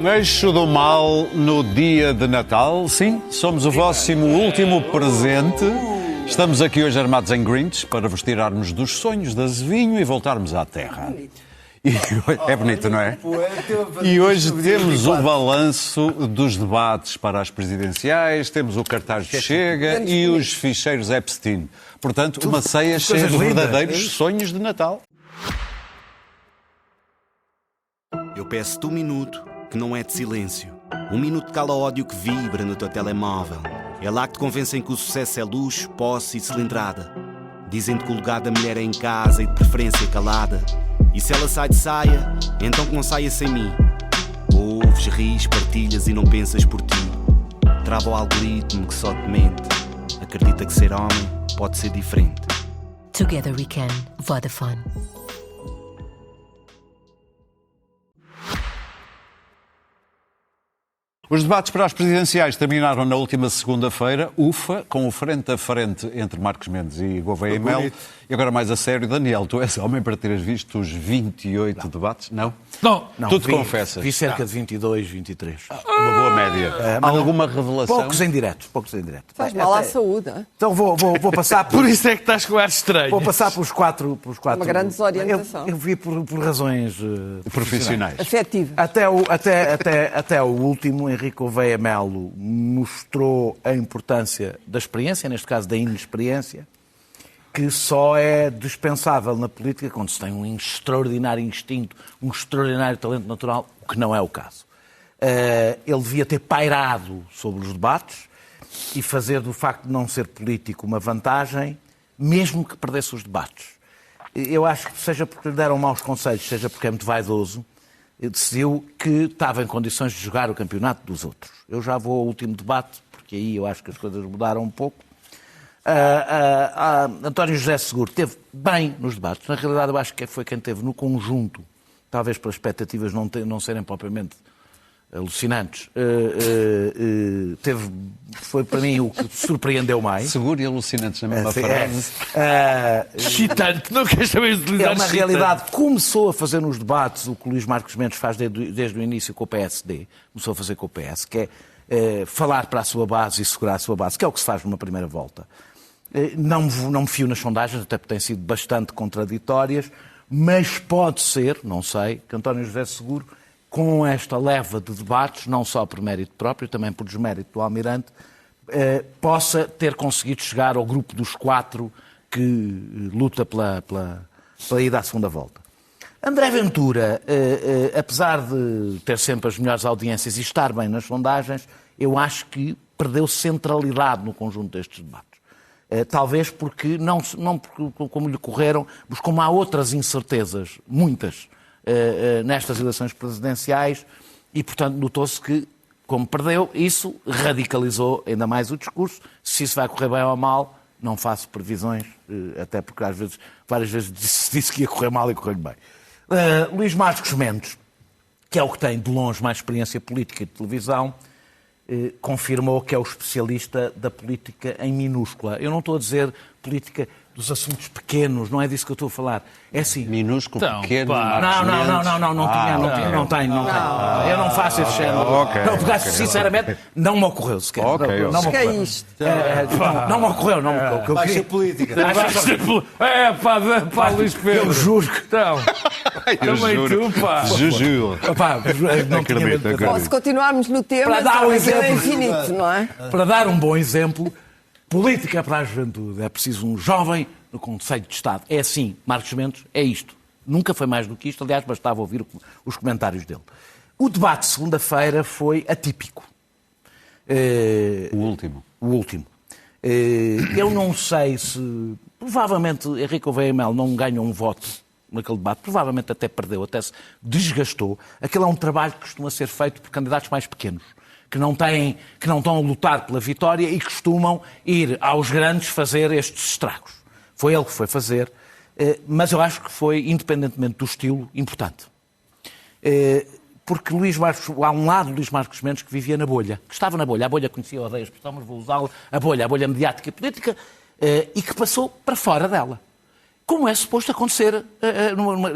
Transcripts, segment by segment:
Eixo do mal no dia de Natal. Sim, somos o vosso último presente. Estamos aqui hoje armados em Grinch para vos tirarmos dos sonhos de azevinho e voltarmos à terra. É bonito, não é? E hoje temos o balanço dos debates para as presidenciais, temos o cartaz de Chega e os ficheiros Epstein. Portanto, uma ceia cheia de verdadeiros sonhos de Natal. Eu peço-te um minuto que não é de silêncio. Um minuto de cala-ódio que vibra no teu telemóvel. É lá que te convencem que o sucesso é luxo, posse e cilindrada. Dizem-te que o lugar da mulher é em casa e de preferência calada. E se ela sai de saia, então que não saia sem mim. Ouves, ris, partilhas e não pensas por ti. Trava o algoritmo que só te mente. Acredita que ser homem pode ser diferente. Together we can. Vodafone. Os debates para as presidenciais terminaram na última segunda-feira, ufa, com o frente a frente entre Marcos Mendes e Gouveia e Melo. E agora mais a sério, Daniel, tu és homem para teres visto os 28 debates? Não? Não. Tu te confessas? Vi cerca de 22, 23. Uma boa média. Alguma revelação? Poucos em direto. Faz mal à saúde. Então vou passar por... Por isso é que estás com ar estranho. Vou passar pelos quatro. Uma grande desorientação. Eu vi por razões Profissionais. Afetivo. Até o último, Henrique Gouveia Melo mostrou a importância da experiência, neste caso da inexperiência, que só é dispensável na política quando se tem um extraordinário instinto, um extraordinário talento natural, o que não é o caso. Ele devia ter pairado sobre os debates e fazer do facto de não ser político uma vantagem, mesmo que perdesse os debates. Eu acho que, seja porque lhe deram maus conselhos, seja porque é muito vaidoso, decidiu que estava em condições de jogar o campeonato dos outros. Eu já vou ao último debate, porque aí eu acho que as coisas mudaram um pouco. António José Seguro esteve bem nos debates. Na realidade, eu acho que foi quem esteve no conjunto, talvez pelas expectativas não serem propriamente alucinantes. Foi para mim o que surpreendeu mais. Seguro e alucinantes na mesma frase. Excitante, não queres saber utilizar Na realidade, começou a fazer nos debates o que o Luís Marcos Mendes faz desde o início com o PSD, começou a fazer com o PS, que é falar para a sua base e segurar a sua base, que é o que se faz numa primeira volta. Não me fio nas sondagens, até porque têm sido bastante contraditórias, mas pode ser, não sei, que António José Seguro, com esta leva de debates, não só por mérito próprio, também por desmérito do Almirante, possa ter conseguido chegar ao grupo dos 4 que luta pela ida à segunda volta. André Ventura, apesar de ter sempre as melhores audiências e estar bem nas sondagens, eu acho que perdeu centralidade no conjunto destes debates. Talvez porque, não como lhe correram, mas como há outras incertezas, muitas, nestas eleições presidenciais, e, portanto, notou-se que, como perdeu, isso radicalizou ainda mais o discurso. Se isso vai correr bem ou mal, não faço previsões, até porque várias vezes disse que ia correr mal e correu bem. Luís Marcos Mendes, que é o que tem de longe mais experiência política e de televisão, confirmou que é o especialista da política em minúscula. Eu não estou a dizer política dos assuntos pequenos, não é disso que eu estou a falar. É assim. Minúsculo, então, pequeno. Não tenho. Eu não faço esse género. Não, porque sinceramente não me ocorreu sequer. Não me que é ocorreu. isto? Não me ocorreu. Baixa política. Pá, Luís Pedro. Eu juro que... Então, também tu, pá. Juro. Não tinha medo de... Se continuarmos no tema, Para dar um exemplo. é infinito, não é? Para dar um bom exemplo, política para a juventude. É preciso um jovem no Conselho de Estado. É assim, Marcos Mendes, é isto. Nunca foi mais do que isto. Aliás, bastava ouvir os comentários dele. O debate de segunda-feira foi atípico. O último. Eu não sei se... Provavelmente Henrique Gouveia Melo não ganhou um voto naquele debate. Provavelmente até perdeu, até se desgastou. Aquele é um trabalho que costuma ser feito por candidatos mais pequenos, que não estão a lutar pela vitória e costumam ir aos grandes fazer estes estragos. Foi ele que foi fazer, mas eu acho que foi, independentemente do estilo, importante. Porque há um lado de Luís Marcos Mendes que vivia na bolha, que estava na bolha. A bolha conhecia, odeio a expressão, mas vou usá-la. A bolha mediática e política, e que passou para fora dela. como é suposto acontecer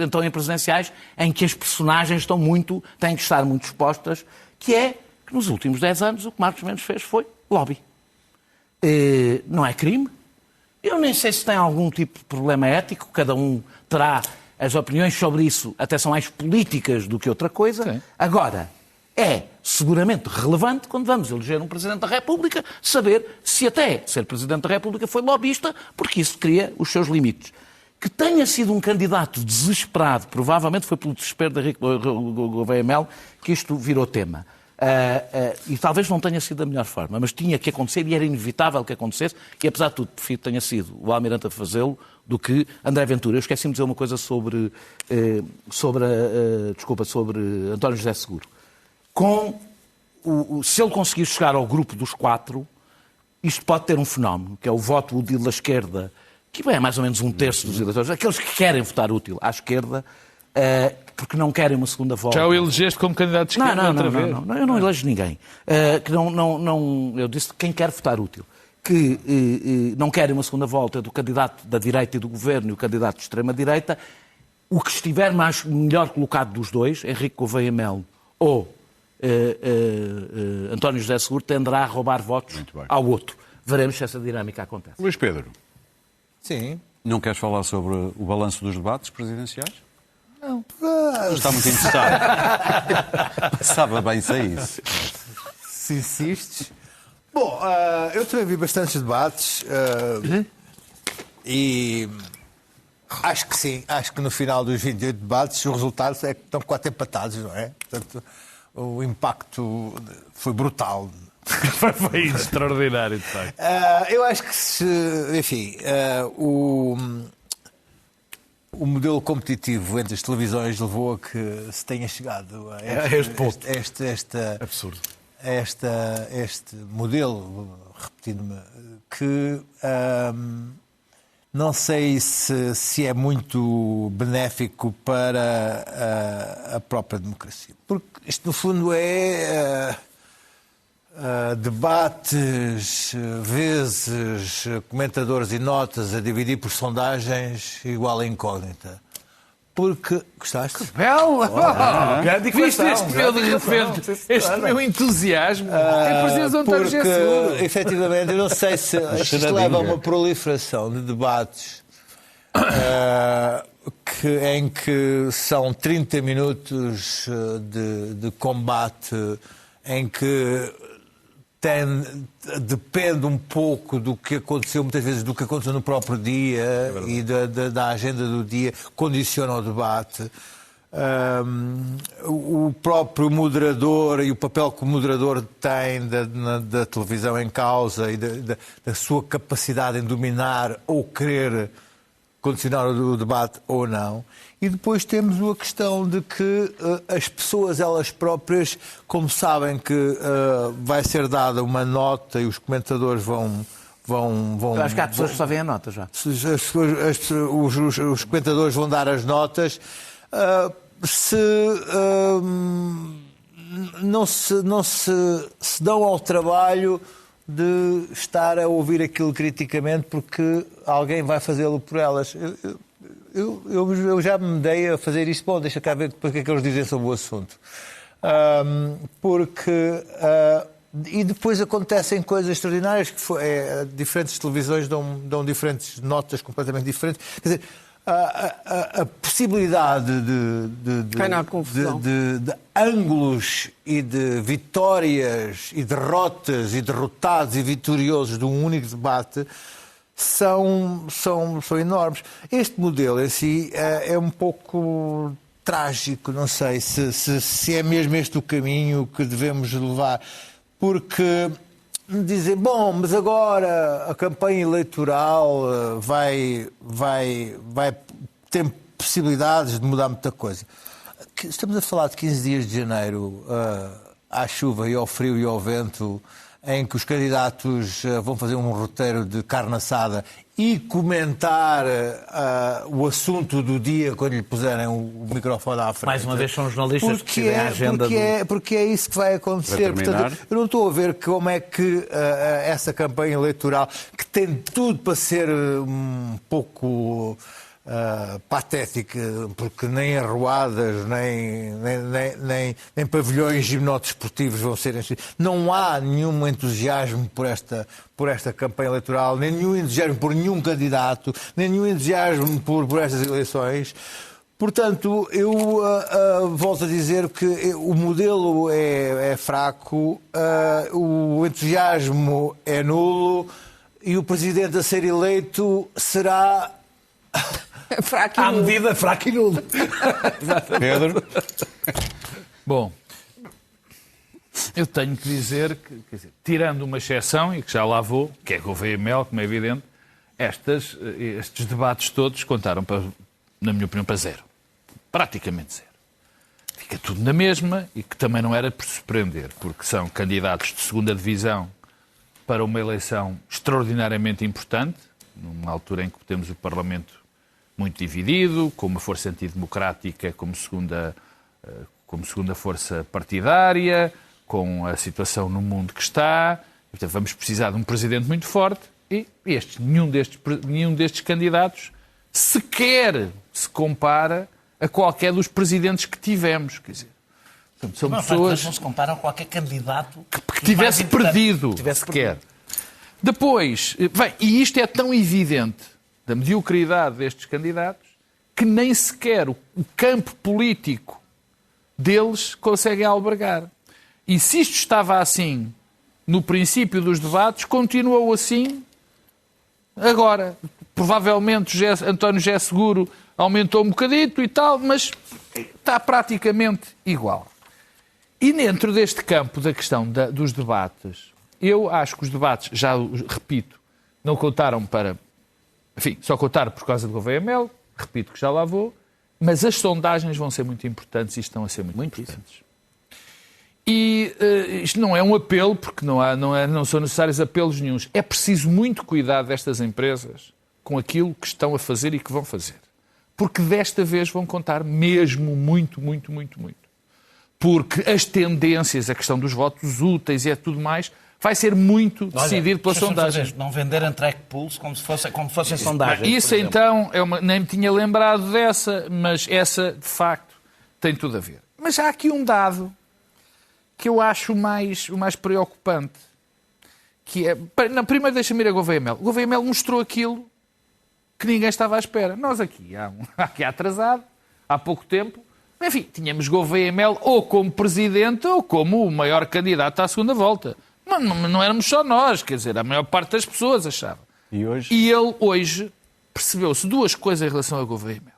então em presidenciais, em que as personagens têm que estar muito expostas, que é que nos últimos 10 anos o que Marcos Mendes fez foi lobby. Não é crime. Eu nem sei se tem algum tipo de problema ético, cada um terá as opiniões sobre isso, até são mais políticas do que outra coisa. Sim. Agora, é seguramente relevante, quando vamos eleger um Presidente da República, saber se até ser Presidente da República foi lobbyista, porque isso cria os seus limites. Que tenha sido um candidato desesperado, provavelmente foi pelo desespero de Henrique Gouveia Melo que isto virou tema. E talvez não tenha sido da melhor forma, mas tinha que acontecer e era inevitável que acontecesse, e apesar de tudo, prefiro que tenha sido o Almirante a fazê-lo do que André Ventura. Eu esqueci-me de dizer uma coisa sobre António José Seguro. Se ele conseguir chegar ao grupo dos 4, isto pode ter um fenómeno, que é o voto útil da esquerda, que é mais ou menos um terço dos eleitores, aqueles que querem votar útil à esquerda, porque não querem uma segunda volta. Já o elegeste como candidato de esquerda outra vez? Não, eu não elejo ninguém. Eu disse quem quer votar útil. Que não querem uma segunda volta do candidato da direita e do governo e o candidato de extrema-direita. O que estiver melhor colocado dos dois, Henrique Gouveia Melo ou António José Seguro, tenderá a roubar votos ao outro. Veremos se essa dinâmica acontece. Luís Pedro, Sim. não queres falar sobre o balanço dos debates presidenciais? Não. Está muito interessado. Passava bem sem isso. Se insistes. Bom, eu também vi bastantes debates e acho que sim. Acho que no final dos 28 debates os resultados é que estão 4 empatados, não é? Portanto, o impacto foi brutal. Foi extraordinário, de facto. Eu acho que, enfim, o modelo competitivo entre as televisões levou a que se tenha chegado a este ponto. Absurdo. Este modelo, repetindo-me, que não sei se é muito benéfico para a própria democracia. Porque isto, no fundo, é debates, vezes comentadores e notas a dividir por sondagens igual a incógnita. Porque... Gostaste? Belo! Grande Viste equação, este meu entusiasmo? É preciso António José Seguro. Porque, efetivamente, eu não sei se isto leva a uma proliferação de debates em que são 30 minutos de combate, em que depende um pouco do que aconteceu, muitas vezes do que aconteceu no próprio dia e da agenda do dia, condiciona o debate. O próprio moderador e o papel que o moderador tem da televisão em causa e da sua capacidade em dominar ou querer condicionar o debate ou não. E depois temos a questão de que as pessoas, elas próprias, como sabem que vai ser dada uma nota e os comentadores vão... Eu acho que há pessoas que só veem a nota já. Os comentadores vão dar as notas. Não se dão ao trabalho de estar a ouvir aquilo criticamente porque alguém vai fazê-lo por elas. Eu já me dei a fazer isso. Bom, deixa cá ver depois o que é que eles dizem sobre o assunto. E depois acontecem coisas extraordinárias, que diferentes televisões dão diferentes notas completamente diferentes. Quer dizer, a possibilidade de ângulos e de vitórias e derrotas e derrotados e vitoriosos de um único debate são enormes. Este modelo em si é um pouco trágico, não sei se é mesmo este o caminho que devemos levar, porque dizem, bom, mas agora a campanha eleitoral vai ter possibilidades de mudar muita coisa. Estamos a falar de 15 dias de janeiro à chuva e ao frio e ao vento, em que os candidatos vão fazer um roteiro de carne assada e comentar o assunto do dia quando lhe puserem o microfone à frente. Mais uma vez são os jornalistas que decidem a agenda porque é isso que vai acontecer. Portanto, eu não estou a ver como é que essa campanha eleitoral, que tem tudo para ser um pouco patética, porque nem arruadas, nem pavilhões gimnodesportivos vão ser enchidos. Não há nenhum entusiasmo por esta campanha eleitoral, nem nenhum entusiasmo por nenhum candidato, nem nenhum entusiasmo por estas eleições. Portanto, eu volto a dizer que o modelo é fraco, o entusiasmo é nulo e o presidente a ser eleito será... Fraco e à nulo. medida fraco e nulo. Pedro? Bom, eu tenho que dizer que, quer dizer, tirando uma exceção, e que já lá vou, que é Gouveia Mel, como é evidente, estes debates todos contaram, na minha opinião, para zero. Praticamente zero. Fica tudo na mesma e que também não era por surpreender, porque são candidatos de segunda divisão para uma eleição extraordinariamente importante, numa altura em que temos o Parlamento muito dividido, com uma força antidemocrática como segunda força partidária, com a situação no mundo que está. Portanto, vamos precisar de um presidente muito forte e nenhum destes candidatos sequer se compara a qualquer dos presidentes que tivemos. Quer dizer, portanto, são pessoas não se comparam a qualquer candidato que tivesse perdido sequer. Depois, e isto é tão evidente da mediocridade destes candidatos que nem sequer o campo político deles conseguem albergar. E se isto estava assim no princípio dos debates, continuou assim agora. Provavelmente António José Seguro aumentou um bocadito e tal, mas está praticamente igual. E dentro deste campo da questão dos debates, eu acho que os debates, já repito, não contaram para... Enfim, só contaram por causa de Gouveia Mel, repito que já lá vou, mas as sondagens vão ser muito importantes e estão a ser muito importantes. E isto não é um apelo, porque não são necessários apelos nenhuns. É preciso muito cuidado destas empresas com aquilo que estão a fazer e que vão fazer. Porque desta vez vão contar mesmo muito, muito, muito, muito. Porque as tendências, a questão dos votos úteis e tudo mais, vai ser muito decidido pela sondagem. Não venderem track pools como se fossem sondagens. Isso então, nem me tinha lembrado dessa, mas essa, de facto, tem tudo a ver. Mas há aqui um dado que eu acho o mais preocupante, que é... Não, primeiro deixa-me ir a Gouveia Mel. Gouveia Mel mostrou aquilo que ninguém estava à espera. Nós aqui atrasado, há pouco tempo, enfim, tínhamos Gouveia Mel ou como presidente ou como o maior candidato à segunda volta. Não éramos só nós, quer dizer, a maior parte das pessoas achava. E hoje? E ele hoje percebeu-se duas coisas em relação a Gouveia Mel.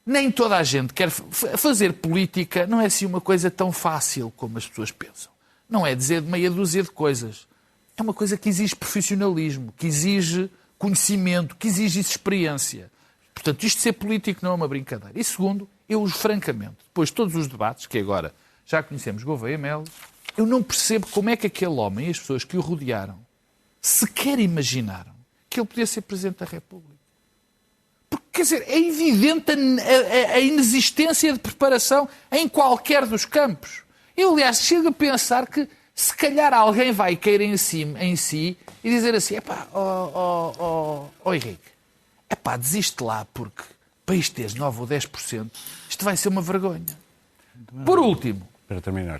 Nem toda a gente quer fazer política, não é assim uma coisa tão fácil como as pessoas pensam. Não é dizer meia dúzia de coisas. É uma coisa que exige profissionalismo, que exige conhecimento, que exige experiência. Portanto, isto de ser político não é uma brincadeira. E segundo, eu, francamente, depois de todos os debates, que agora já conhecemos Gouveia Mel, eu não percebo como é que aquele homem e as pessoas que o rodearam sequer imaginaram que ele podia ser Presidente da República. Porque, quer dizer, é evidente a inexistência de preparação em qualquer dos campos. Eu, aliás, chego a pensar que se calhar alguém vai cair em si e dizer assim, Henrique, desiste lá, porque para isto teres 9 ou 10%, isto vai ser uma vergonha. Por último,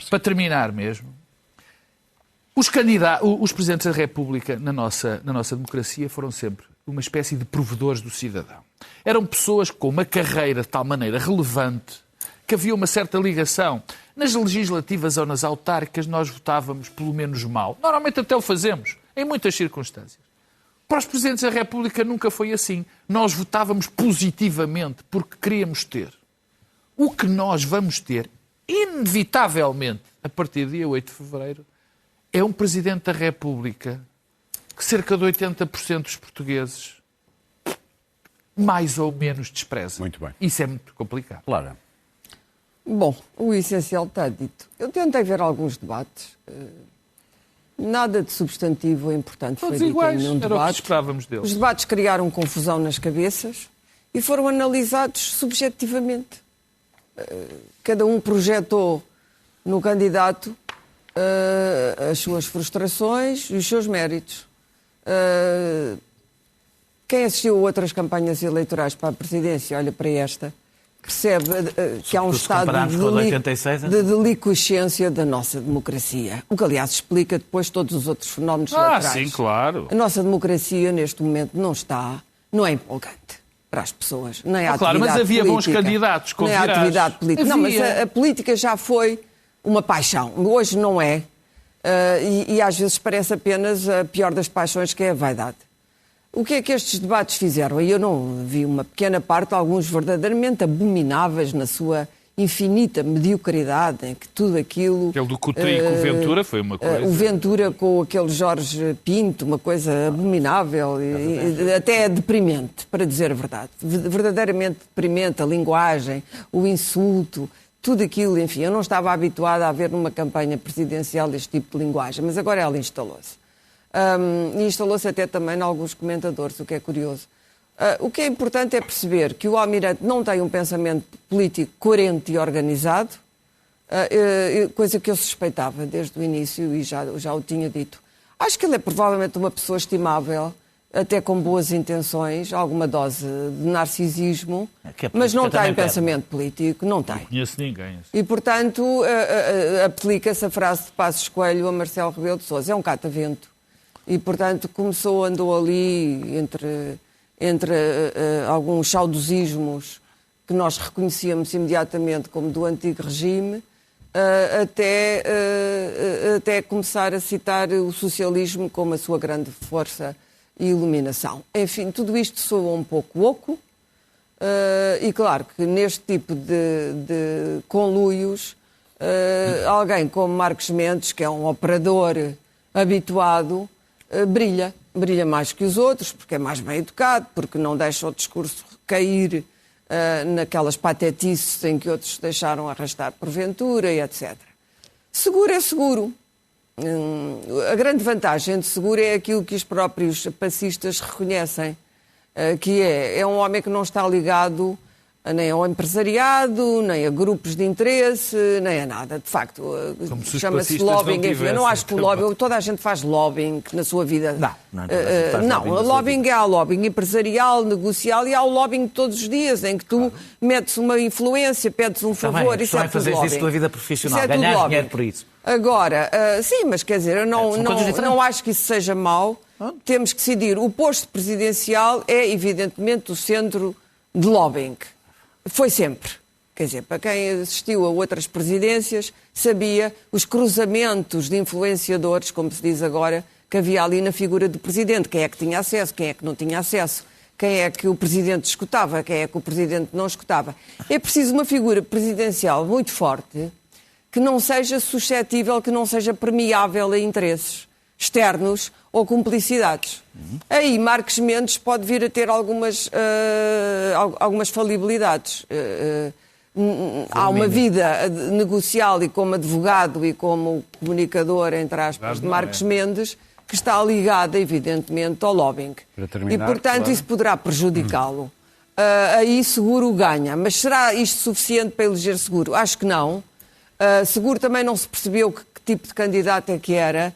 para terminar mesmo, os presidentes da República na nossa democracia foram sempre uma espécie de provedores do cidadão. Eram pessoas com uma carreira de tal maneira relevante que havia uma certa ligação. Nas legislativas ou nas autárquicas nós votávamos pelo menos mal. Normalmente até o fazemos, em muitas circunstâncias. Para os presidentes da República nunca foi assim. Nós votávamos positivamente porque queríamos ter. O que nós vamos ter, inevitavelmente, a partir do dia 8 de fevereiro, é um Presidente da República que cerca de 80% dos portugueses mais ou menos desprezam. Muito bem. Isso é muito complicado. Clara. Bom, o essencial está dito. Eu tentei ver alguns debates. Nada de substantivo ou importante Todos foi dito iguais, em nenhum era o que debate. esperávamos deles. Os debates criaram confusão nas cabeças e foram analisados subjetivamente. Cada um projetou no candidato as suas frustrações e os seus méritos. quem assistiu a outras campanhas eleitorais para a presidência, olha para esta, percebe que há um estado de deliquescência da nossa democracia. O que, aliás, explica depois todos os outros fenómenos laterais. Sim, claro. A nossa democracia, neste momento, não é empolgante para as pessoas. Nem a claro, mas havia bons candidatos, nem a atividade política. Não, mas a política já foi uma paixão. Hoje não é. E às vezes parece apenas a pior das paixões, que é a vaidade. O que é que estes debates fizeram? Eu não vi uma pequena parte, alguns verdadeiramente abomináveis na sua infinita mediocridade, em que tudo aquilo... Aquele do Coutrinho com o Ventura foi uma coisa... O Ventura com aquele Jorge Pinto, uma coisa abominável, e até deprimente, para dizer a verdade. Verdadeiramente deprimente, a linguagem, o insulto, tudo aquilo, enfim. Eu não estava habituada a ver numa campanha presidencial este tipo de linguagem, mas agora ela instalou-se. E instalou-se até também em alguns comentadores, o que é curioso. O que é importante é perceber que o Almirante não tem um pensamento político coerente e organizado, coisa que eu suspeitava desde o início e já o tinha dito. Acho que ele é provavelmente uma pessoa estimável, até com boas intenções, alguma dose de narcisismo, mas não tem pensamento político, não tem. Não conheço ninguém. Assim. E, portanto, aplica-se a frase de Passos Coelho a Marcelo Rebelo de Sousa. É um catavento. E, portanto, andou ali entre alguns saudosismos que nós reconhecíamos imediatamente como do antigo regime, até começar a citar o socialismo como a sua grande força e iluminação. Enfim, tudo isto soa um pouco oco, e claro que neste tipo de conluios, alguém como Marcos Mendes, que é um operador habituado, brilha mais que os outros, porque é mais bem educado, porque não deixa o discurso cair naquelas patetices em que outros deixaram arrastar porventura e etc. Seguro é seguro. A grande vantagem de seguro é aquilo que os próprios passistas reconhecem, que é um homem que não está ligado nem ao empresariado, nem a grupos de interesse, nem a nada. De facto, chama-se lobbying. Eu não acho que o lobbying, toda a gente faz lobbying na sua vida. Não, lobbying há lobbying empresarial, negocial, e há o lobbying todos os dias, em que tu metes uma influência, pedes um favor. Isso é tudo lobbying. Isso pela vida profissional, ganhar dinheiro por isso. Agora, sim, mas quer dizer, eu não acho que isso seja mau. Temos que decidir. O posto presidencial é, evidentemente, o centro de lobbying. Foi sempre. Quer dizer, para quem assistiu a outras presidências, sabia os cruzamentos de influenciadores, como se diz agora, que havia ali na figura do presidente. Quem é que tinha acesso, quem é que não tinha acesso, quem é que o presidente escutava, quem é que o presidente não escutava. É preciso uma figura presidencial muito forte, que não seja suscetível, que não seja permeável a interesses externos ou cumplicidades. Aí Marcos Mendes pode vir a ter algumas falibilidades. Há uma vida negocial e como advogado e como comunicador, entre aspas, de Marcos Mendes, que está ligada, evidentemente, ao lobbying. E, portanto, isso poderá prejudicá-lo. Aí Seguro ganha. Mas será isto suficiente para eleger Seguro? Acho que não. Seguro também não se percebeu que tipo de candidato é que era.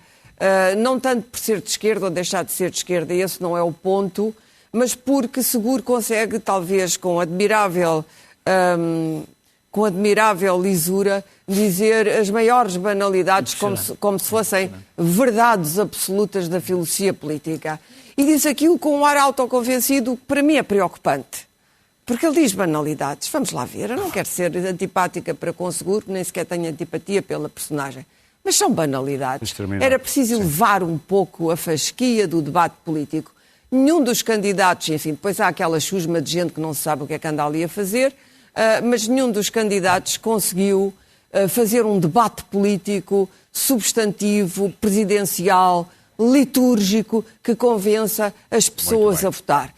Não tanto por ser de esquerda ou deixar de ser de esquerda, esse não é o ponto, mas porque Seguro consegue, talvez com admirável lisura, dizer as maiores banalidades como se fossem verdades absolutas da filosofia política. E diz aquilo com um ar autoconvencido que para mim é preocupante. Porque ele diz banalidades. Vamos lá ver, eu não quero ser antipática para com Seguro, nem sequer tenho antipatia pela personagem. Mas são banalidades. Era preciso elevar um pouco a fasquia do debate político. Nenhum dos candidatos, enfim, depois há aquela chusma de gente que não se sabe o que é que anda ali a fazer, mas nenhum dos candidatos conseguiu fazer um debate político substantivo, presidencial, litúrgico, que convença as pessoas a votar.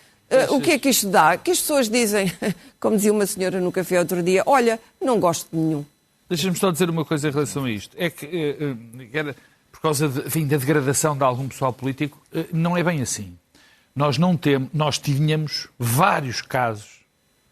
O que é que isto dá? Que as pessoas dizem, como dizia uma senhora no café outro dia, olha, não gosto de nenhum. Deixa-me só dizer uma coisa em relação a isto. É que, por causa da degradação de algum pessoal político, não é bem assim. Nós tínhamos vários casos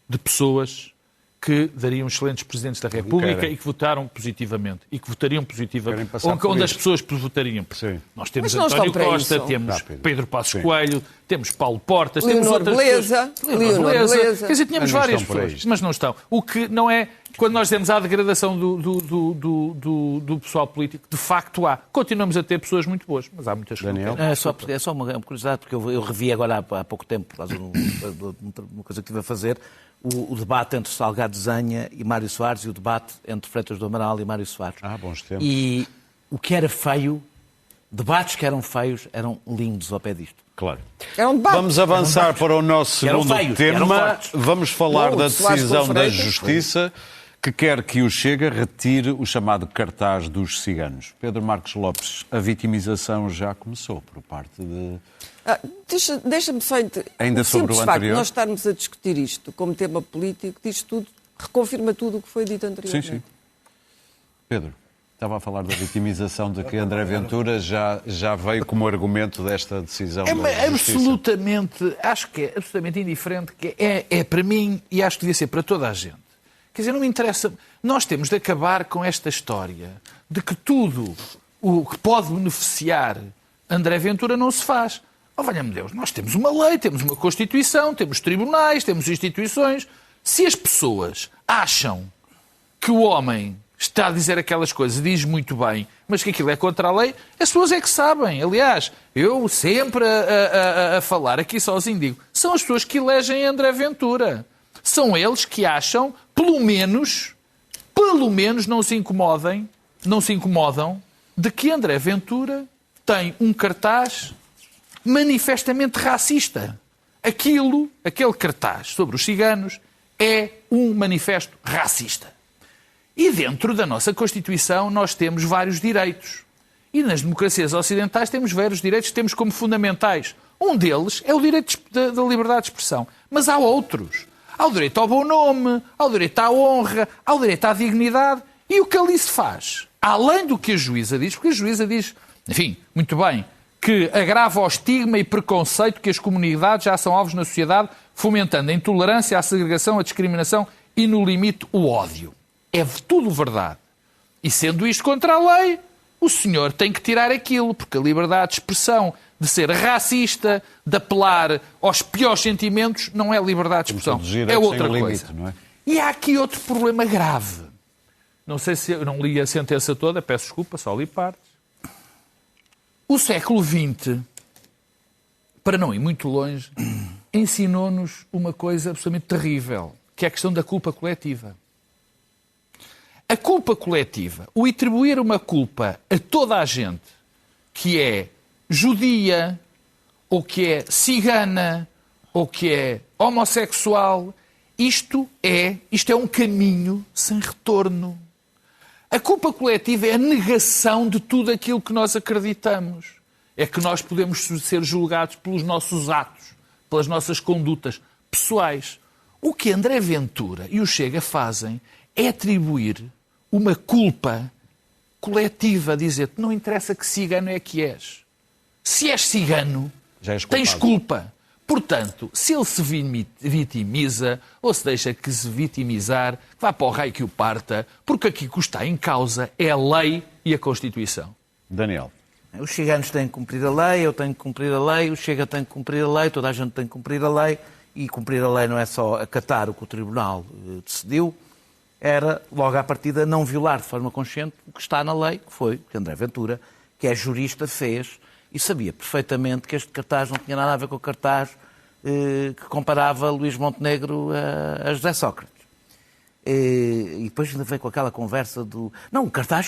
de pessoas que dariam excelentes presidentes da República e que votaram positivamente. E que votariam positivamente. Onde as pessoas votariam. Sim. Nós temos Mas não António estão para Costa, isso. temos Pedro Passos Coelho, temos Paulo Portas, temos Leonor outras Beleza, pessoas. Leonor Beleza. Quer dizer, tínhamos Mas não várias estão para pessoas, isto. mas não estão. O que não é... Quando nós dizemos a degradação do pessoal político, de facto há. Continuamos a ter pessoas muito boas, mas há muitas que não Daniel? querem. É só uma curiosidade, porque eu revi agora há pouco tempo, por causa de uma coisa que estive a fazer, o debate entre Salgado Zanha e Mário Soares e o debate entre Freitas do Amaral e Mário Soares. Bons tempos. E o que era feio, debates que eram feios, eram lindos ao pé disto. Claro. É um debate. Vamos avançar para o nosso Eram segundo feios, eram tema. fortes. Vamos falar Bom, da Soares decisão com da Freitas, Justiça que quer que o Chega retire o chamado cartaz dos ciganos. Pedro Marcos Lopes, a vitimização já começou por parte de... Deixa-me só... Ainda sobre o simples facto de anterior? nós estarmos a discutir isto como tema político, diz tudo, reconfirma tudo o que foi dito anteriormente. Sim. Pedro, estava a falar da vitimização de que André Ventura já veio como argumento desta decisão da Justiça. Acho que é absolutamente indiferente, que é para mim e acho que devia ser para toda a gente. Quer dizer, não me interessa. Nós temos de acabar com esta história de que tudo o que pode beneficiar André Ventura não se faz. Oh, valha-me Deus, nós temos uma lei, temos uma Constituição, temos tribunais, temos instituições. Se as pessoas acham que o homem está a dizer aquelas coisas, diz muito bem, mas que aquilo é contra a lei, as pessoas é que sabem. Aliás, eu sempre a falar aqui sozinho digo, são as pessoas que elegem André Ventura. São eles que acham, pelo menos não se incomodam de que André Ventura tem um cartaz manifestamente racista. Aquele cartaz sobre os ciganos é um manifesto racista. E dentro da nossa Constituição nós temos vários direitos. E nas democracias ocidentais temos vários direitos que temos como fundamentais. Um deles é o direito da liberdade de expressão. Mas há outros. Há o direito ao bom nome, há o direito à honra, há o direito à dignidade. E o que ali se faz? Além do que a juíza diz, porque a juíza diz, enfim, muito bem, que agrava o estigma e preconceito que as comunidades já são alvos na sociedade, fomentando a intolerância, a segregação, a discriminação e, no limite, o ódio. É tudo verdade. E sendo isto contra a lei, o senhor tem que tirar aquilo, porque a liberdade de expressão, de ser racista, de apelar aos piores sentimentos, não é liberdade de expressão, é outra coisa. Limite, não é? E há aqui outro problema grave. Não sei se eu não li a sentença toda, peço desculpa, só li partes. O século XX, para não ir muito longe, ensinou-nos uma coisa absolutamente terrível, que é a questão da culpa coletiva. A culpa coletiva, o atribuir uma culpa a toda a gente que é judia, ou que é cigana, ou que é homossexual, isto é um caminho sem retorno. A culpa coletiva é a negação de tudo aquilo que nós acreditamos. É que nós podemos ser julgados pelos nossos atos, pelas nossas condutas pessoais. O que André Ventura e o Chega fazem é atribuir uma culpa coletiva, dizer-te, não interessa que cigano é que és. Se és cigano, tens culpa. Portanto, se ele se vitimiza, ou se deixa que se vitimizar, vá para o raio que o parta, porque aqui o que está em causa é a lei e a Constituição. Daniel. Os ciganos têm que cumprir a lei, eu tenho que cumprir a lei, o Chega tem que cumprir a lei, toda a gente tem que cumprir a lei, e cumprir a lei não é só acatar o que o Tribunal decidiu, era, logo à partida, não violar de forma consciente o que está na lei, que foi que André Ventura, que é jurista, fez, e sabia perfeitamente que este cartaz não tinha nada a ver com o cartaz que comparava Luís Montenegro a José Sócrates. E depois ainda veio com aquela conversa do... Não, o cartaz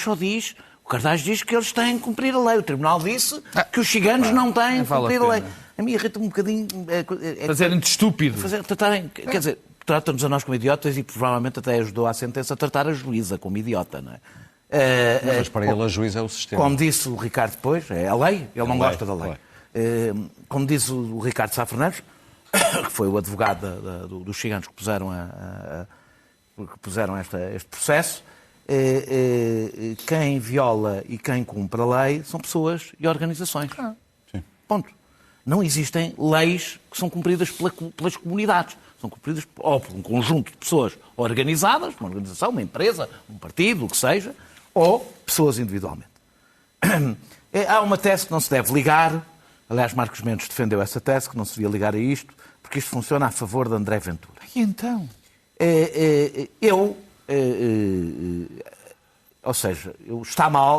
diz que eles têm que cumprir a lei. O Tribunal disse que os ciganos não têm que cumprir a lei. A mim irrita-me um bocadinho... Fazerem de estúpido. Quer dizer, tratam-nos a nós como idiotas e provavelmente até ajudou a sentença a tratar a juíza como idiota, não é? Mas para ele a juíza é o sistema. Como disse o Ricardo depois, é a lei, ele não gosta da lei. Como disse o Ricardo Sá Fernandes, que foi o advogado dos ciganos que puseram, este processo, quem viola e quem cumpre a lei são pessoas e organizações. Sim. Ponto. Não existem leis que são cumpridas pelas comunidades. São cumpridas ou por um conjunto de pessoas organizadas, uma organização, uma empresa, um partido, o que seja, ou pessoas individualmente. Há uma tese que não se deve ligar, aliás, Marcos Mendes defendeu essa tese, que não se devia ligar a isto, porque isto funciona a favor de André Ventura. E então? Ou seja,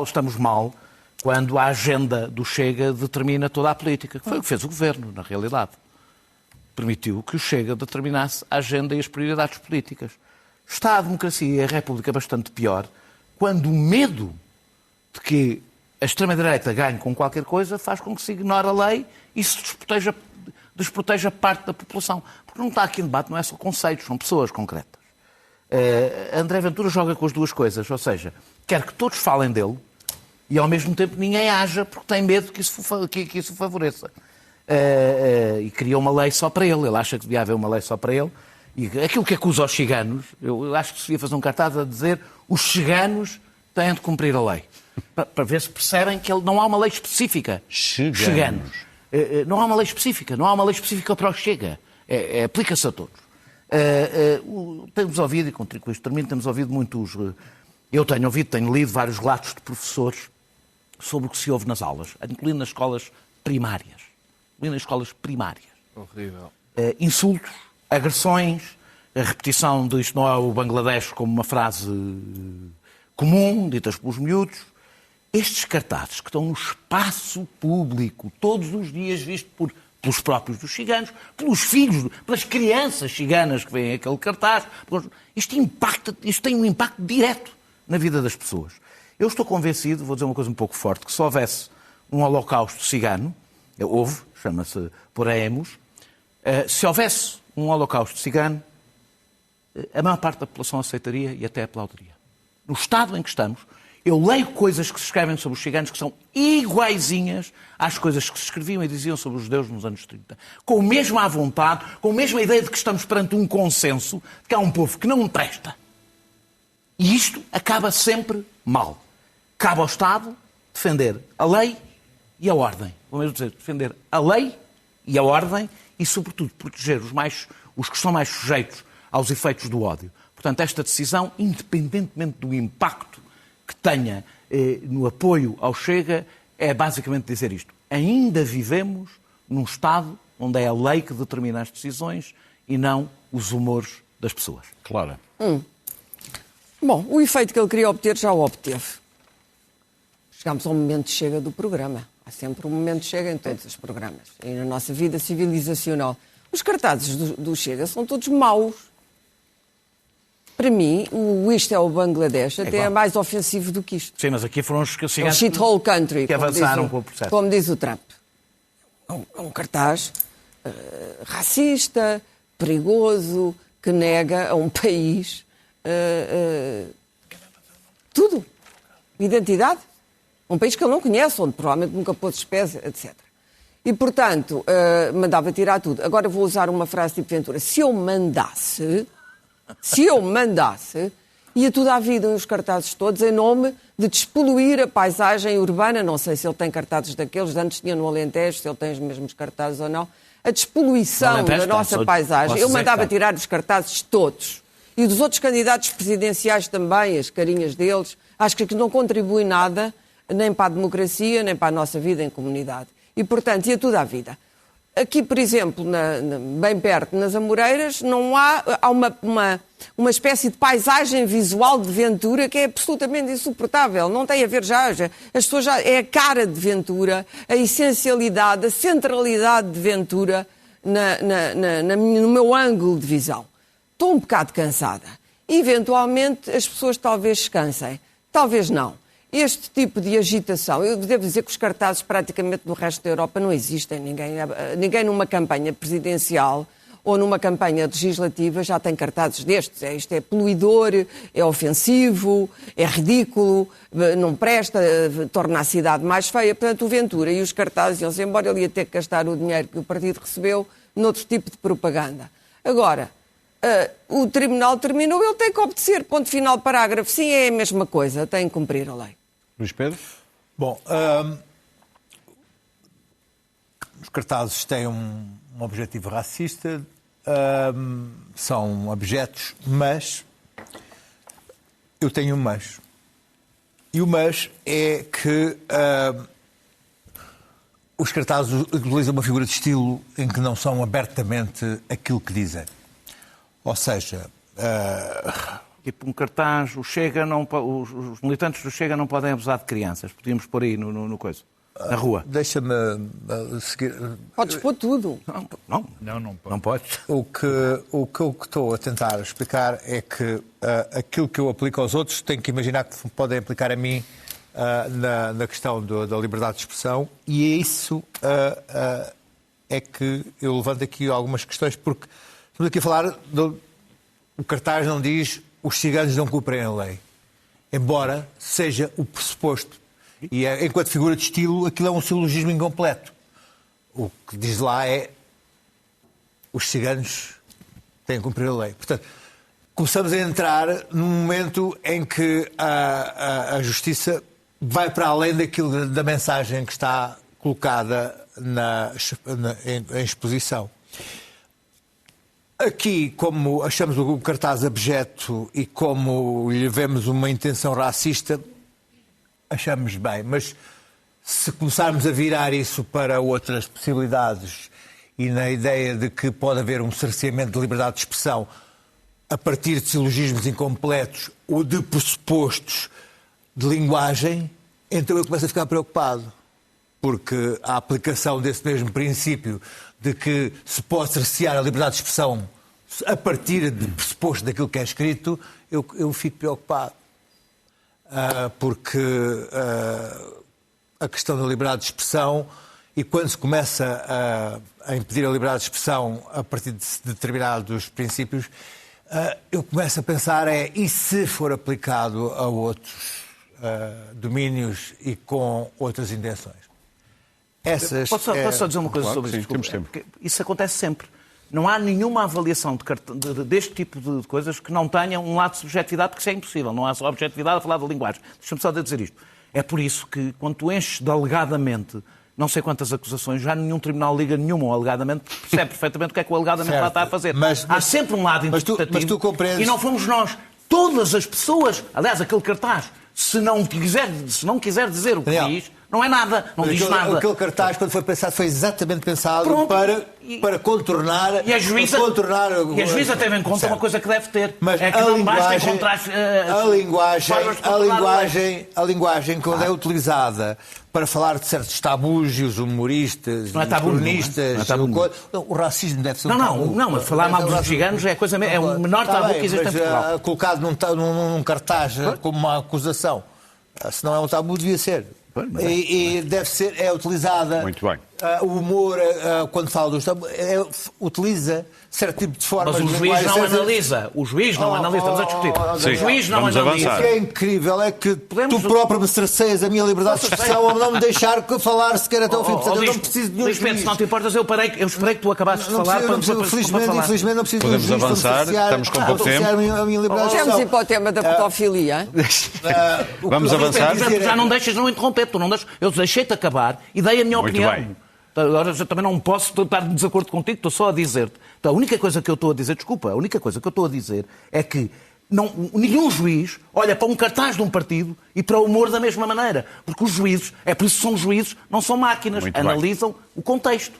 estamos mal quando a agenda do Chega determina toda a política, que foi o que fez o Governo, na realidade. Permitiu que o Chega determinasse a agenda e as prioridades políticas. Está a democracia e a República bastante pior quando o medo de que a extrema-direita ganhe com qualquer coisa faz com que se ignore a lei e se desproteja parte da população. Porque não está aqui em debate, não é só conceitos, são pessoas concretas. André Ventura joga com as duas coisas, ou seja, quer que todos falem dele e ao mesmo tempo ninguém haja porque tem medo que isso favoreça. E cria uma lei só para ele. Ele acha que devia haver uma lei só para ele. E aquilo que acusa os ciganos, eu acho que se devia fazer um cartaz a dizer os ciganos têm de cumprir a lei. Para ver se percebem que não há uma lei específica. Ciganos. Não há uma lei específica. Não há uma lei específica para o Chega. Aplica-se a todos. Temos ouvido, e com isto termino, temos ouvido muitos... Eu tenho lido vários relatos de professores sobre o que se ouve nas aulas, incluindo nas escolas primárias. Horrível. Insultos, agressões, a repetição de isto não é o Bangladesh como uma frase comum, ditas pelos miúdos. Estes cartazes que estão no espaço público, todos os dias vistos pelos próprios dos ciganos, pelos filhos, pelas crianças ciganas que veem aquele cartaz, isto tem um impacto direto na vida das pessoas. Eu estou convencido, vou dizer uma coisa um pouco forte, que se houvesse um holocausto cigano, houve, chama-se Poremos, se houvesse um holocausto cigano, a maior parte da população aceitaria e até aplaudiria. No estado em que estamos, eu leio coisas que se escrevem sobre os ciganos que são iguaizinhas às coisas que se escreviam e diziam sobre os judeus nos anos 30. Com a mesma vontade, com a mesma ideia de que estamos perante um consenso de que há um povo que não presta. E isto acaba sempre mal. Cabe ao Estado defender a lei e a ordem. Vou mesmo dizer, defender a lei e a ordem e, sobretudo, proteger os que são mais sujeitos aos efeitos do ódio. Portanto, esta decisão, independentemente do impacto que tenha no apoio ao Chega, é basicamente dizer isto. Ainda vivemos num Estado onde é a lei que determina as decisões e não os humores das pessoas. Claro. Bom, o efeito que ele queria obter já o obteve. Chegámos ao momento Chega do programa. Há sempre um momento Chega em todos os programas. E na nossa vida civilizacional. Os cartazes do Chega são todos maus. Para mim, isto é o Bangladesh, até é mais ofensivo do que isto. Sim, mas aqui foram os ciganos shithole country, que avançaram com o processo. Como diz o Trump. É um cartaz racista, perigoso, que nega a um país tudo. Identidade. Um país que ele não conhece, onde provavelmente nunca pôs os pés, etc. E, portanto, mandava tirar tudo. Agora vou usar uma frase tipo Ventura. Se eu mandasse, ia tudo à vida, os cartazes todos, em nome de despoluir a paisagem urbana. Não sei se ele tem cartazes daqueles, antes tinha no Alentejo, se ele tem os mesmos cartazes ou não. A despoluição da nossa paisagem. Eu mandava tirar os cartazes todos. E dos outros candidatos presidenciais também, as carinhas deles. Acho que não contribui nada, nem para a democracia, nem para a nossa vida em comunidade. E, portanto, ia tudo à vida. Aqui, por exemplo, bem perto, nas Amoreiras, não há uma espécie de paisagem visual de Ventura que é absolutamente insuportável. Não tem a ver as pessoas é a cara de Ventura, a essencialidade, a centralidade de Ventura no meu ângulo de visão. Estou um bocado cansada. Eventualmente, as pessoas talvez se cansem. Talvez não. Este tipo de agitação, eu devo dizer que os cartazes praticamente no resto da Europa não existem. Ninguém numa campanha presidencial ou numa campanha legislativa já tem cartazes destes. Isto é poluidor, é ofensivo, é ridículo, não presta, torna a cidade mais feia. Portanto, o Ventura e os cartazes iam-se embora, ele ia ter que gastar o dinheiro que o partido recebeu noutro tipo de propaganda. Agora, o tribunal terminou, ele tem que obedecer. Ponto final, parágrafo. Sim, é a mesma coisa, tem que cumprir a lei. Luís Pedro? Bom, os cartazes têm um objetivo racista, são objetos, mas eu tenho um mas. E o mas é que os cartazes utilizam uma figura de estilo em que não são abertamente aquilo que dizem. Ou seja... Tipo um cartaz, os militantes do Chega não podem abusar de crianças. Podíamos pôr aí no coisa, na rua. Deixa-me seguir. Podes pôr tudo. Não podes. O que eu estou a tentar explicar é que aquilo que eu aplico aos outros tenho que imaginar que podem aplicar a mim na questão da liberdade de expressão, e é isso é que eu levanto aqui algumas questões, porque estamos aqui a falar o cartaz não diz os ciganos não cumprem a lei, embora seja o pressuposto. E enquanto figura de estilo, aquilo é um silogismo incompleto. O que diz lá é os ciganos têm que cumprir a lei. Portanto, começamos a entrar num momento em que a justiça vai para além daquilo da mensagem que está colocada em exposição. Aqui, como achamos o cartaz abjeto e como lhe vemos uma intenção racista, achamos bem. Mas se começarmos a virar isso para outras possibilidades e na ideia de que pode haver um cerceamento de liberdade de expressão a partir de silogismos incompletos ou de pressupostos de linguagem, então eu começo a ficar preocupado. Porque a aplicação desse mesmo princípio de que se pode cercear a liberdade de expressão a partir de pressuposto daquilo que é escrito, eu fico preocupado. Porque a questão da liberdade de expressão, e quando se começa a impedir a liberdade de expressão a partir de determinados princípios, eu começo a pensar e se for aplicado a outros domínios e com outras intenções? Posso só dizer uma coisa sobre isso? Temos tempo. Isso acontece sempre. Não há nenhuma avaliação deste tipo de coisas que não tenha um lado de subjetividade, porque isso é impossível. Não há só objetividade a falar da linguagem. Deixa-me só dizer isto. É por isso que, quando tu enches de alegadamente não sei quantas acusações, já nenhum tribunal liga nenhuma ou alegadamente, percebe perfeitamente o que é que o alegadamente lá está a fazer. Há sempre um lado interpretativo. Mas tu compreendes... E não fomos nós. Todas as pessoas, aliás, aquele cartaz, se não quiser dizer o que diz, não é nada, não diz nada. Aquele cartaz, quando foi pensado, foi exatamente pensado para contornar... E a juíza teve em conta uma coisa que deve ter. Mas é que não basta encontrar... A linguagem, quando é utilizada para falar de certos tabus, e os humoristas, não é tabu, os cronistas... O racismo deve ser um tabu. Não, mas falar mal dos ciganos é o menor tabu que existe em Portugal. Colocado num cartaz como uma acusação, se não é um tabu, devia ser. E deve ser, é utilizada. Muito bem. O humor, quando fala dos tabus, utiliza certo tipo de formas. Mas o juiz não analisa. O juiz não analisa. Estamos a discutir. O juiz não analisa. Avançar. O que é incrível é que tu próprio me cerceias a minha liberdade de expressão ao não me deixar falar sequer até ao fim. Portanto, eu não preciso de nenhum juiz. Se não te importas, eu esperei que tu acabasses de falar para Infelizmente não preciso de um juiz. Podemos avançar, estamos com pouco tempo. A minha liberdade de expressão. Vamos ir para o tema da pedofilia. Vamos avançar. Tu já não deixas não interromper. Eu deixei-te acabar e dei a minha opinião. Bem. Agora eu também não posso estar de desacordo contigo, estou só a dizer-te. Então, a única coisa que eu estou a dizer é que nenhum juiz olha para um cartaz de um partido e para o humor da mesma maneira. Porque os juízes, é por isso que são juízes, não são máquinas, analisam o contexto.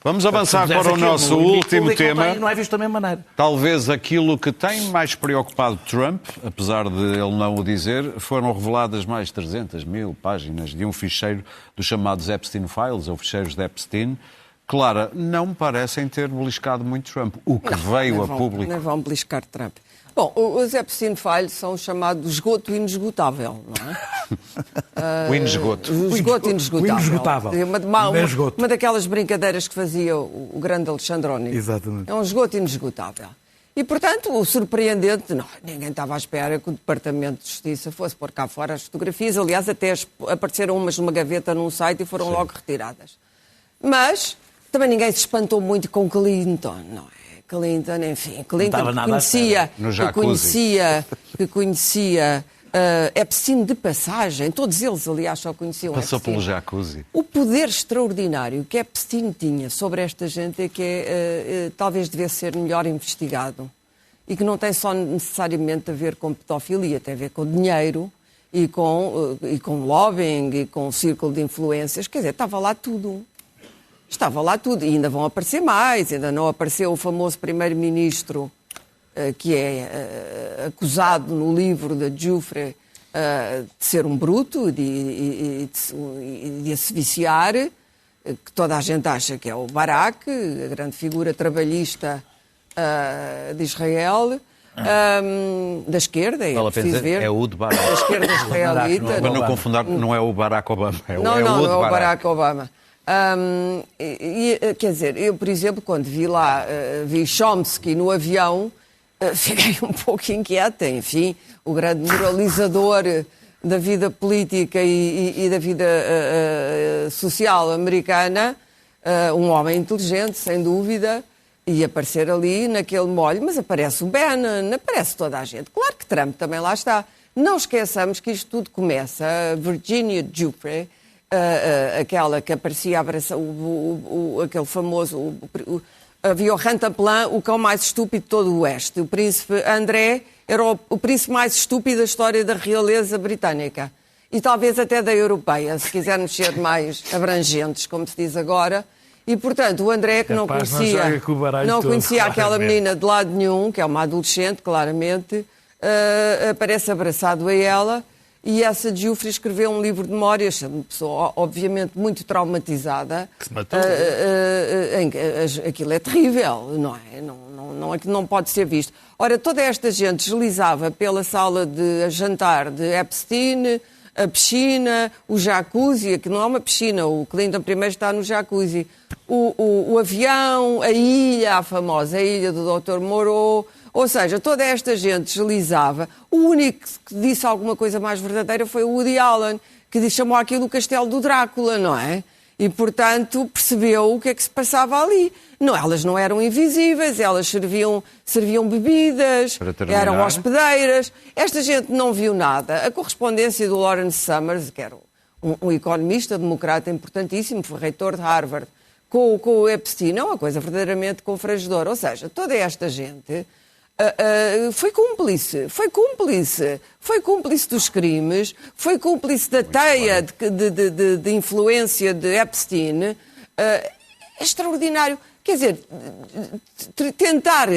Vamos avançar para o nosso último tema. Não é visto da mesma maneira. Talvez aquilo que tem mais preocupado Trump, apesar de ele não o dizer, foram reveladas mais de 300 mil páginas de um ficheiro dos chamados Epstein Files, ou ficheiros de Epstein. Clara, não parecem ter beliscado muito Trump, o que veio a público. Não vão beliscar Trump. Bom, os Epstein Files são chamados esgoto inesgotável, não é? O inesgoto. O esgoto inesgotável. O inesgotável. Uma daquelas brincadeiras que fazia o grande Alexandre O'Neill. Exatamente. É um esgoto inesgotável. E, portanto, o surpreendente, ninguém estava à espera que o Departamento de Justiça fosse pôr cá fora as fotografias. Aliás, até apareceram umas numa gaveta num site e foram logo retiradas. Mas também ninguém se espantou muito com Clinton, não é? Clinton, enfim, Clinton que conhecia Epstein de passagem, todos eles, aliás, só conheciam Passou Epstein. pelo jacuzzi. O poder extraordinário que Epstein tinha sobre esta gente é que talvez devesse ser melhor investigado e que não tem só necessariamente a ver com pedofilia, tem a ver com dinheiro e com lobbying e com círculo de influências. Quer dizer, estava lá tudo. Estava lá tudo. E ainda vão aparecer mais. Ainda não apareceu o famoso primeiro-ministro que é acusado no livro de Giuffre de ser um bruto e de se viciar, que toda a gente acha que é o Barak, a grande figura trabalhista de Israel, da esquerda, é preciso ver. É o de Barak. Da esquerda israelita. Para não confundar, não é o Barack Obama. Não é o Barack Obama. Quer dizer, eu, por exemplo, quando vi Chomsky no avião, fiquei um pouco inquieta. Enfim, o grande moralizador da vida política e da vida social americana, um homem inteligente, sem dúvida, e aparecer ali naquele molho, mas aparece o Bannon, aparece toda a gente. Claro que Trump também lá está. Não esqueçamos que isto tudo começa, a Virginia Giuffre, aquela que aparecia a abraçar, aquele famoso, havia o Rantanplan, o cão mais estúpido de todo o Oeste. O príncipe André era o príncipe mais estúpido da história da realeza britânica. E talvez até da europeia, se quisermos ser mais abrangentes, como se diz agora. E, portanto, o André, que não conhecia aquela menina de lado nenhum, que é uma adolescente, claramente, aparece abraçado a ela. E essa Giuffre escreveu um livro de memórias, uma pessoa, obviamente, muito traumatizada. Que se matou. Aquilo é terrível, não é? Não pode ser visto. Ora, toda esta gente deslizava pela sala de jantar de Epstein, a piscina, o jacuzzi, que não é uma piscina, o Clinton primeiro está no jacuzzi, o avião, a famosa ilha do Dr. Moreau. Ou seja, toda esta gente deslizava. O único que disse alguma coisa mais verdadeira foi o Woody Allen, que chamou aquilo o castelo do Drácula, não é? E, portanto, percebeu o que é que se passava ali. Não, elas não eram invisíveis, elas serviam bebidas, eram hospedeiras. Esta gente não viu nada. A correspondência do Lawrence Summers, que era um economista democrata importantíssimo, foi reitor de Harvard, com o Epstein, é uma coisa verdadeiramente confrangedora. Ou seja, toda esta gente foi cúmplice dos crimes, foi cúmplice da teia de influência de Epstein. É extraordinário. Quer dizer, tentar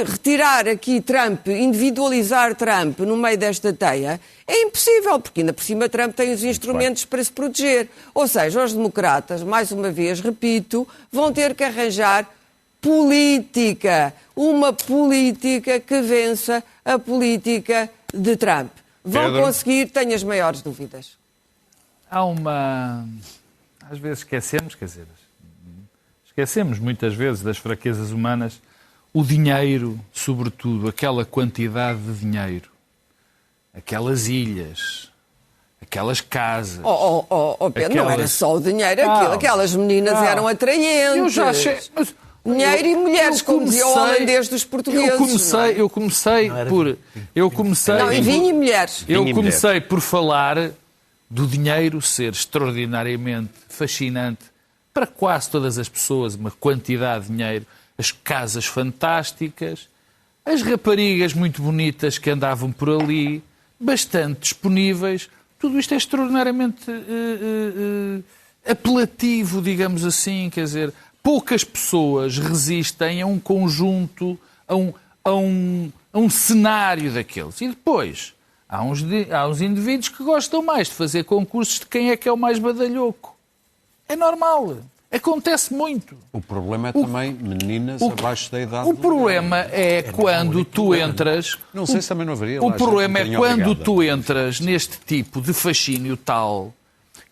retirar aqui Trump, individualizar Trump no meio desta teia, é impossível, porque ainda por cima Trump tem os instrumentos para se proteger. Ou seja, os democratas, mais uma vez, repito, vão ter que arranjar política, uma política que vença a política de Trump. Vão conseguir, tenho as maiores dúvidas. Às vezes esquecemos muitas vezes das fraquezas humanas, o dinheiro, sobretudo, aquela quantidade de dinheiro, aquelas ilhas, aquelas casas. Pedro, não era só o dinheiro, aquelas meninas eram atraentes. Eu já achei... Dinheiro e mulheres, como dizia o holandês dos portugueses. Eu comecei por... Não, e vinho e mulheres. Eu comecei por falar do dinheiro ser extraordinariamente fascinante para quase todas as pessoas, uma quantidade de dinheiro, as casas fantásticas, as raparigas muito bonitas que andavam por ali, bastante disponíveis. Tudo isto é extraordinariamente apelativo, digamos assim, quer dizer... Poucas pessoas resistem a um conjunto, a um cenário daqueles. E depois, há uns indivíduos que gostam mais de fazer concursos de quem é que é o mais badalhoco. É normal. Acontece muito. O problema é também meninas abaixo da idade. O problema é quando tu entras... Não sei se também não haveria. O problema é quando tu entras neste tipo de fascínio tal...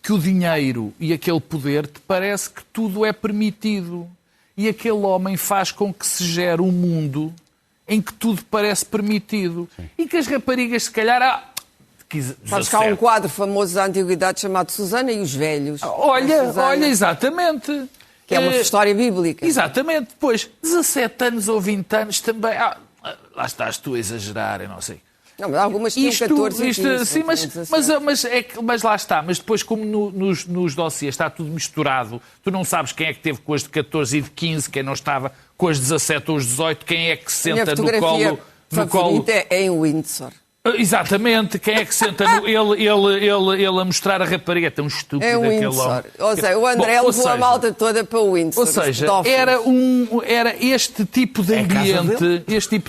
que o dinheiro e aquele poder te parece que tudo é permitido. E aquele homem faz com que se gere um mundo em que tudo parece permitido. Sim. E que as raparigas, se calhar... Sabes que há um quadro famoso da antiguidade chamado Susana e os Velhos. Olha, exatamente. Que é uma história bíblica. Exatamente. Depois, 17 anos ou 20 anos também... lá estás tu a exagerar, eu não sei. Não, mas algumas tinham 14 e 15, sim, mas lá está. Mas depois, como nos dossiês está tudo misturado, tu não sabes quem é que teve com as de 14 e de 15, quem não estava com as 17 ou as 18, quem é que se senta no colo... A favorita é em Windsor. Exatamente, quem é que senta ele a mostrar a rapariga, é tão estúpido aquele homem. Ou seja, o André levou a malta toda para o Windsor. Ou seja, era este tipo de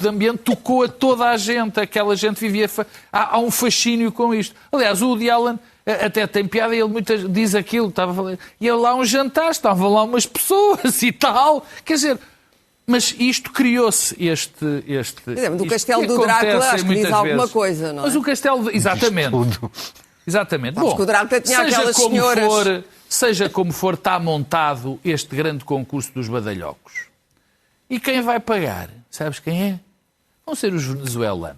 ambiente, tocou a toda a gente, aquela gente vivia, há um fascínio com isto. Aliás, o Woody Allen até tem piada, ele diz aquilo, ia lá um jantar, estavam lá umas pessoas e tal, quer dizer... Mas isto criou-se este do Castelo do Drácula, acho que diz alguma coisa, não é? Mas o Castelo... Exatamente. Exatamente. Bom, que o Drácula tinha aquelas senhoras... Seja como for, está montado este grande concurso dos badalhocos. E quem vai pagar? Sabes quem é? Vão ser os venezuelanos.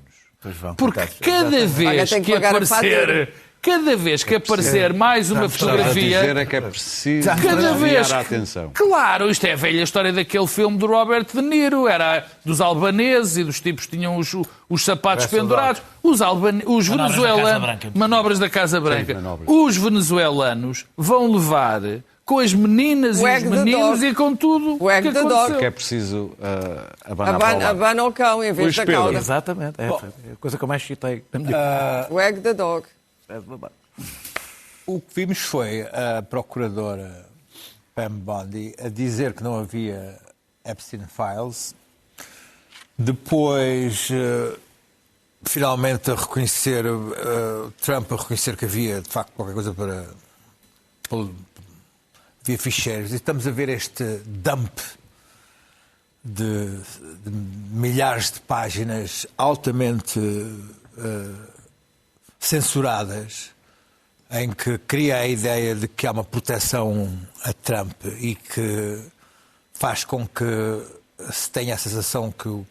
Porque cada vez que aparecer... Cada vez que aparecer mais uma fotografia... dizer é que é preciso desviar a atenção. Claro, isto é a velha história daquele filme do Robert De Niro. Era dos albaneses e dos tipos que tinham os sapatos pendurados. Os venezuelanos... Manobras da Casa Branca. Sim, os venezuelanos vão levar com as meninas e os meninos e com tudo o que aconteceu. Que é preciso abanar para o lado. Abana o cão em vez da cauda. Exatamente. É a coisa que eu mais citei. Wag the dog. O que vimos foi a procuradora Pam Bondi a dizer que não havia Epstein Files, depois finalmente a reconhecer, Trump a reconhecer que havia de facto qualquer coisa via ficheiros, e estamos a ver este dump de milhares de páginas altamente censuradas, em que cria a ideia de que há uma proteção a Trump e que faz com que se tenha a sensação que o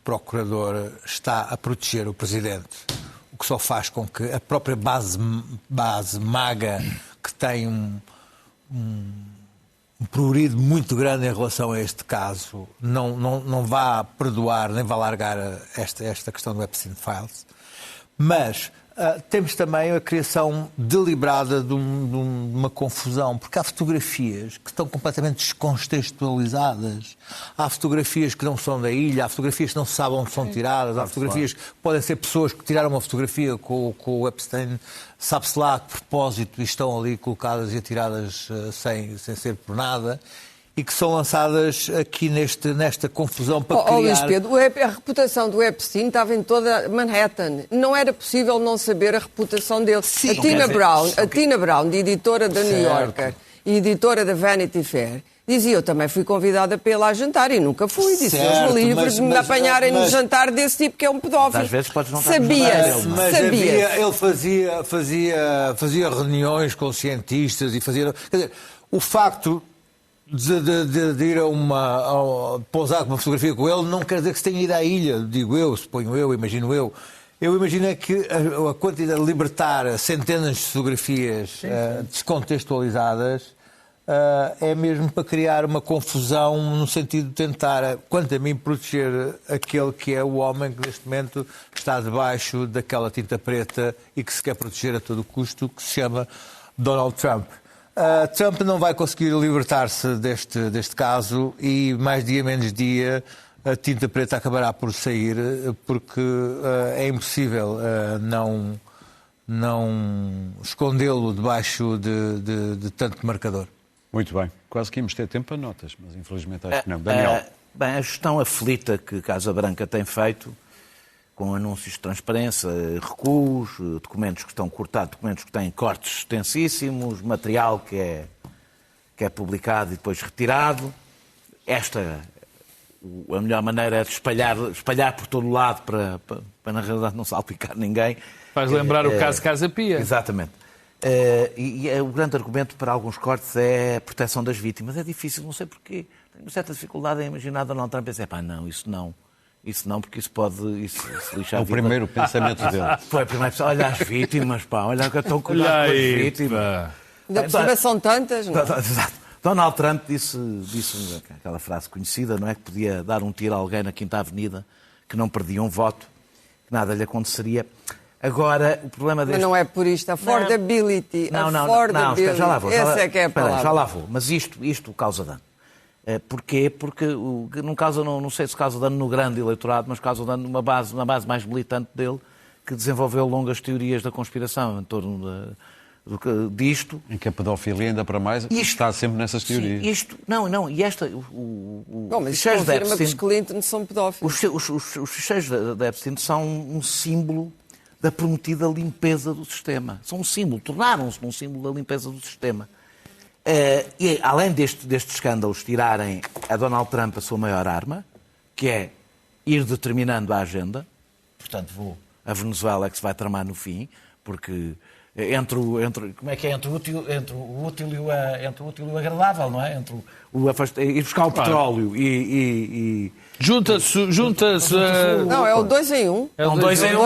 procurador está a proteger o presidente, o que só faz com que a própria base MAGA, que tem um prurido muito grande em relação a este caso, não vá perdoar nem vá largar esta questão do Epstein Files. Mas temos também a criação deliberada de uma confusão, porque há fotografias que estão completamente descontextualizadas, há fotografias que não são da ilha, há fotografias que não se sabe onde são tiradas, há fotografias que podem ser pessoas que tiraram uma fotografia com o Epstein, sabe-se lá a que propósito, e estão ali colocadas e atiradas sem ser por nada, e que são lançadas aqui nesta confusão para criar... Luís Pedro, a reputação do Epstein estava em toda Manhattan. Não era possível não saber a reputação dele. Sim, a Tina Brown, de editora da New Yorker e editora da Vanity Fair, dizia: eu também fui convidada para ir lá jantar e nunca fui. Disse: Deus me livre de me apanharem no jantar desse tipo que é um pedófilo. Às vezes podes não estar Sabia-se. Ele fazia reuniões com cientistas e fazia... Quer dizer, o facto... De ir a pousar com uma fotografia com ele não quer dizer que se tenha ido à ilha, digo eu, suponho eu, imagino eu. Eu imagino que a quantidade de libertar centenas de fotografias descontextualizadas é mesmo para criar uma confusão no sentido de tentar, quanto a mim, proteger aquele que é o homem que neste momento está debaixo daquela tinta preta e que se quer proteger a todo custo, que se chama Donald Trump. Trump não vai conseguir libertar-se deste caso e mais dia menos dia a tinta preta acabará por sair, porque é impossível não escondê-lo debaixo de tanto marcador. Muito bem. Quase que íamos ter tempo para notas, mas infelizmente acho que não. Daniel. Bem, a gestão aflita que Casa Branca tem feito, com anúncios de transparência, recuos, documentos que estão cortados, documentos que têm cortes extensíssimos, material que é publicado e depois retirado. A melhor maneira é de espalhar por todo o lado para na realidade não salpicar ninguém. Faz lembrar o caso Casa Pia. Exatamente. O grande argumento para alguns cortes é a proteção das vítimas. É difícil, não sei porquê. Tenho uma certa dificuldade em imaginar Donald Trump e dizer: não, isso não. Isso não, porque isso pode lixar a vida. O primeiro pensamento dele. Foi a primeira pessoa: olha as vítimas, olha que estão cuidado com as vítimas. Ainda por cima são tantas, não é? Exato. Donald Trump disse aquela frase conhecida, não é? Que podia dar um tiro a alguém na Quinta Avenida que não perdia um voto. nada lhe aconteceria. Agora, o problema deste... Mas não é por isto, affordability. Não, affordability. já lá vou. Essa é que é a palavra. Já lá vou, mas isto causa dano. Porquê? Porque não sei se causa dano no grande eleitorado, mas causa dano numa base mais militante dele, que desenvolveu longas teorias da conspiração em torno disto. Em que a pedofilia, ainda para mais, está sempre nessas teorias. Sim, e esta... Mas isto confirma que os Clinton são pedófilos. Os ficheiros de Epstein são um símbolo da prometida limpeza do sistema. São um símbolo, tornaram-se um símbolo da limpeza do sistema. E além destes escândalos tirarem a Donald Trump a sua maior arma, que é ir determinando a agenda, portanto, a Venezuela é que se vai tramar no fim, porque como é que é? Entre o útil e o agradável, não é? Ir buscar o petróleo e Junta-se. Não, é o 2 em 1. É um 2 em 1.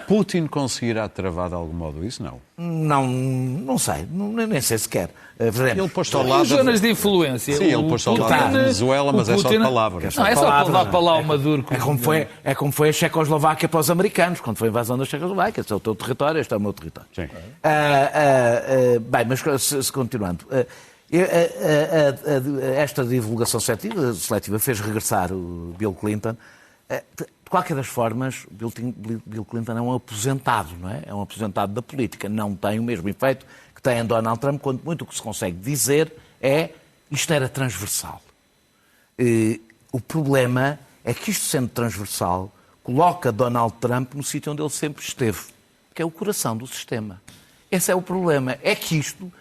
Putin conseguirá travar de algum modo isso? Não. Não sei. Nem sei se quer. Ele pôs-se ao lado... zonas de influência. Sim, ele pôs-se ao lado da Venezuela, mas é só de palavras. Não, é só para levar para lá o Maduro. É como foi a Checoslováquia para os americanos, quando foi a invasão da Checoslováquia. Este é o teu território, este é o meu território. Sim. Bem, mas continuando... Esta divulgação seletiva fez regressar o Bill Clinton. De qualquer das formas, Bill Clinton é um aposentado, não é? É um aposentado da política. Não tem o mesmo efeito que tem Donald Trump, quando muito o que se consegue dizer é isto era transversal. O problema é que isto sendo transversal coloca Donald Trump no sítio onde ele sempre esteve, que é o coração do sistema. Esse é o problema. É que isto...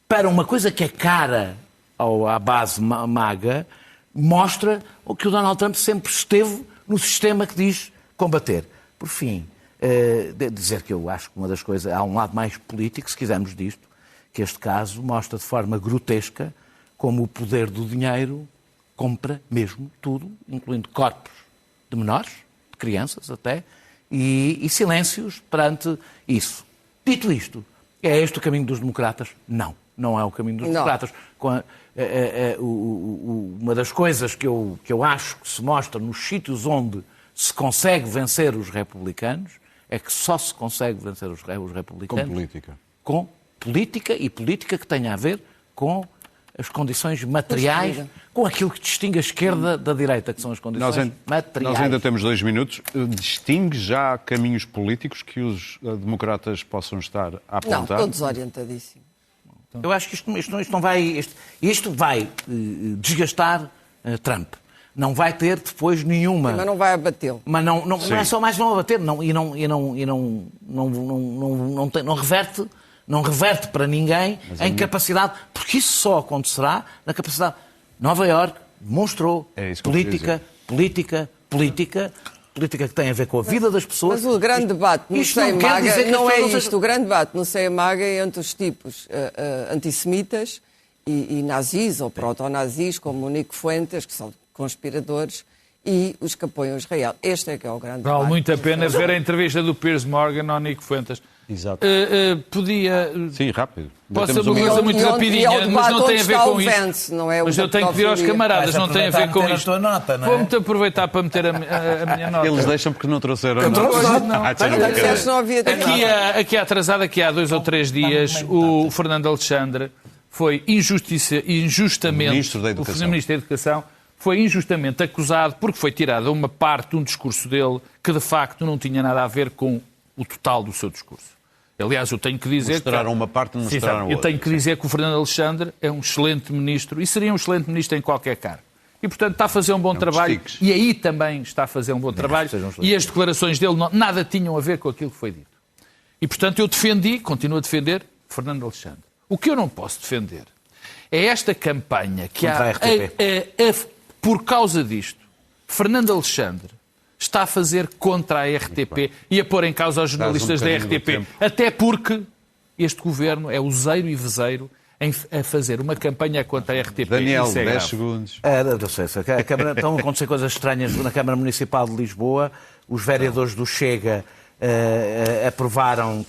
para uma coisa que é cara à base maga, mostra que o Donald Trump sempre esteve no sistema que diz combater. Por fim, dizer que eu acho que uma das coisas... Há um lado mais político, se quisermos disto, que este caso mostra de forma grotesca como o poder do dinheiro compra mesmo tudo, incluindo corpos de menores, de crianças até, e silêncios perante isso. Dito isto, é este o caminho dos democratas? Não é o caminho dos democratas. Uma das coisas que eu acho que se mostra nos sítios onde se consegue vencer os republicanos é que só se consegue vencer os republicanos... Com política. Com política, e política que tenha a ver com as condições materiais, com aquilo que distingue a esquerda da direita, que são as condições materiais. Nós ainda temos 2 minutos. Distingue já caminhos políticos que os democratas possam estar a apontar? Não, estou desorientadíssimo. Eu acho que isto vai desgastar Trump. Não vai ter depois nenhuma... Mas não vai abatê-lo. Mas não é só mais não abater, não reverte para ninguém em capacidade, porque isso só acontecerá na capacidade. Nova Iorque demonstrou política que tem a ver com a vida das pessoas. Mas o grande debate no Seio Maga não é isto. O grande debate no Seio Maga é entre os tipos antissemitas e nazis, ou proto-nazis, como o Nico Fuentes, que são conspiradores, e os que apoiam Israel. Este é que é o grande debate. Vale muito a pena ver a entrevista do Piers Morgan ao Nico Fuentes. Exato. Podia... Sim, rápido. Pode ser uma coisa muito rapidinha, mas não tem a ver com isto. Mas eu tenho que pedir aos camaradas, não tem a ver com isto. Vou-me aproveitar para meter a minha nota. Eles deixam porque não trouxeram a Aqui atrasado, aqui há 2 ou 3 dias, o Fernando Alexandre foi injustamente... O Ministro da Educação foi injustamente acusado porque foi tirada uma parte de um discurso dele que de facto não tinha nada a ver com o total do seu discurso. Aliás, eu tenho que dizer... Mostraram uma parte, não mostraram outra. Eu tenho que dizer que o Fernando Alexandre é um excelente ministro e seria um excelente ministro em qualquer cargo. E, portanto, está a fazer um bom trabalho. E aí também está a fazer um bom trabalho. E as declarações dele nada tinham a ver com aquilo que foi dito. E, portanto, eu continuo a defender Fernando Alexandre. O que eu não posso defender é esta campanha que há... Por causa disto, Fernando Alexandre está a fazer contra a RTP e a pôr em causa os jornalistas da RTP. Até porque este governo é useiro e vezeiro a fazer uma campanha contra a RTP. Daniel, 10 segundos. Estão a acontecer coisas estranhas na Câmara Municipal de Lisboa. Os vereadores do Chega aprovaram,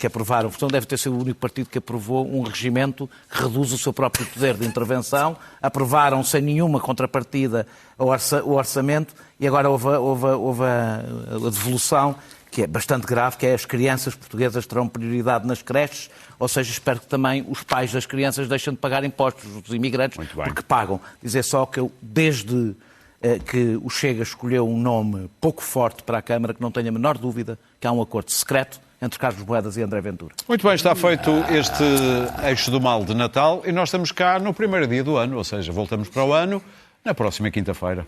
portanto deve ter sido o único partido que aprovou um regimento que reduz o seu próprio poder de intervenção, aprovaram sem nenhuma contrapartida o orçamento e agora houve a devolução, que é bastante grave, que é as crianças portuguesas terão prioridade nas creches, ou seja, espero que também os pais das crianças deixem de pagar impostos, os imigrantes, porque pagam. Dizer só que eu, desde que o Chega escolheu um nome pouco forte para a Câmara, que não tenho a menor dúvida que há um acordo secreto entre Carlos Moedas e André Ventura. Muito bem, está feito este eixo do mal de Natal e nós estamos cá no primeiro dia do ano, ou seja, voltamos para o ano na próxima quinta-feira.